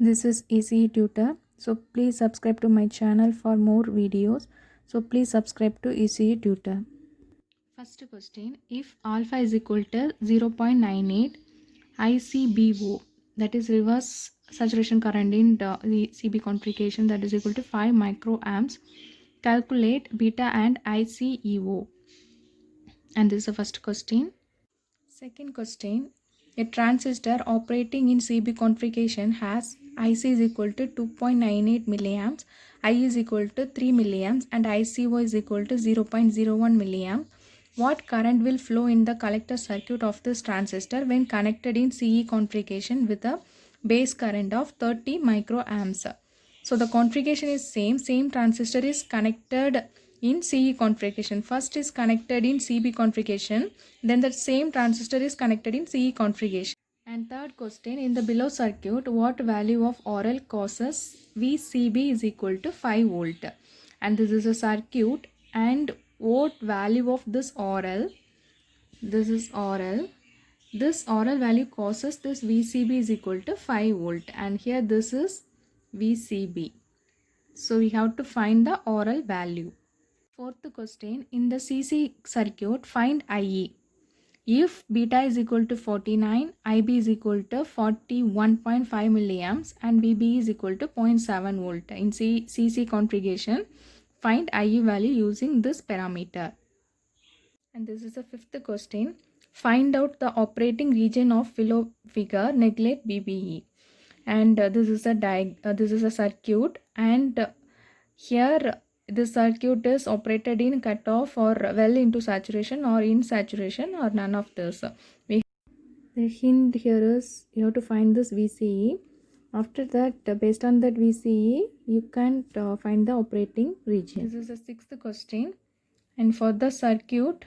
This is ECE Tutor. So please subscribe to my channel for more videos. So please subscribe to ECE Tutor. First question, if alpha is equal to 0.98 ICBO, that is reverse saturation current in the CB configuration, that is equal to 5 microamps, calculate beta and ICEO. And this is the first question. Second question, a transistor operating in CB configuration has IC is equal to 2.98 milliamps, I is equal to 3 milliamps and ICO is equal to 0.01 milliamp. What current will flow in the collector circuit of this transistor when connected in CE configuration with a base current of 30 microamps? So the configuration is same transistor is connected in CE configuration. First is connected in CB configuration, then the same transistor is connected in CE configuration. And third question, in the below circuit, what value of RL causes VCB is equal to 5 volt? And this is a circuit, and what value of this RL, this is RL, this RL value causes this VCB is equal to 5 volt, and here this is VCB. So we have to find the RL value. Fourth question, in the CC circuit, find IE. If beta is equal to 49, IB is equal to 41.5 milliamps and VB is equal to 0.7 volt. In CC configuration, find IE value using this parameter. And this is the fifth question. Find out the operating region of below figure, neglect BBE. And this is a circuit, and here this circuit is operated in cutoff or well into saturation or in saturation or none of this. The hint here is you have to find this VCE. After that, based on that VCE, you can find the operating region. This is the sixth question. And for the circuit,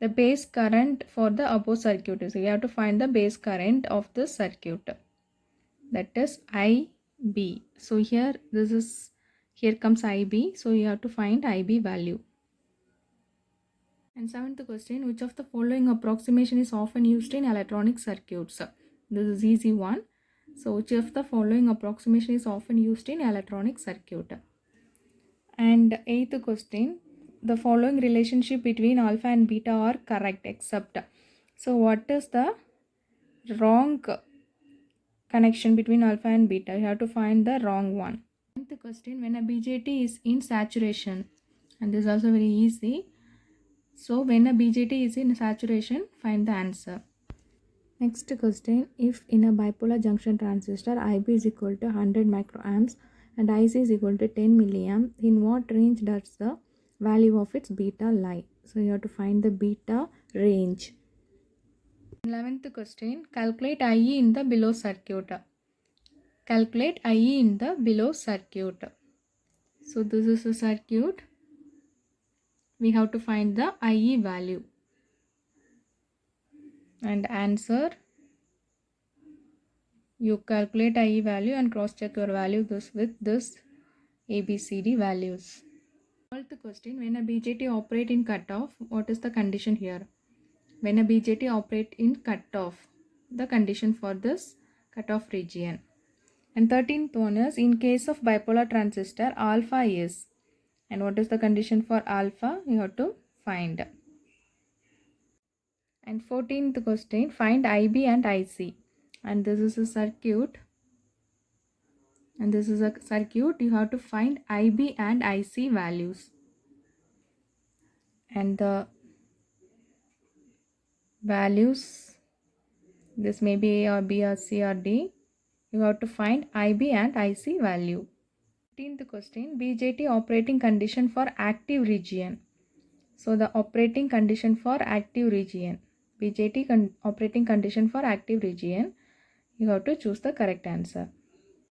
the base current for the above circuit is, you have to find the base current of the circuit. That is IB. So here comes IB. So you have to find IB value. And seventh question, which of the following approximation is often used in electronic circuits? This is easy one. So which of the following approximation is often used in electronic circuit? And eighth question, the following relationship between alpha and beta are correct except. So what is the wrong connection between alpha and beta? You have to find the wrong one. The question, when a BJT is in saturation, and this is also very easy. So when a BJT is in saturation, find the answer. Next question, if in a bipolar junction transistor IB is equal to 100 microamps and IC is equal to 10 milliamp, in what range does the value of its beta lie? So you have to find the beta range. 11th question, calculate IE in the below circuit. Calculate IE in the below circuit. So this is a circuit. We have to find the IE value. And answer, you calculate IE value and cross check your value with this ABCD values. 12th question, when a BJT operate in cutoff, what is the condition here? When a BJT operate in cutoff, the condition for this cutoff region. And 13th one is, in case of bipolar transistor, alpha is, and what is the condition for alpha? You have to find. And 14th question, find IB and IC. And this is a circuit. And this is a circuit. You have to find IB and IC values. And the values, this may be A or B or C or D. You have to find IB and IC value. 15th question, BJT operating condition for active region. So the operating condition for active region, BJT operating condition for active region, you have to choose the correct answer.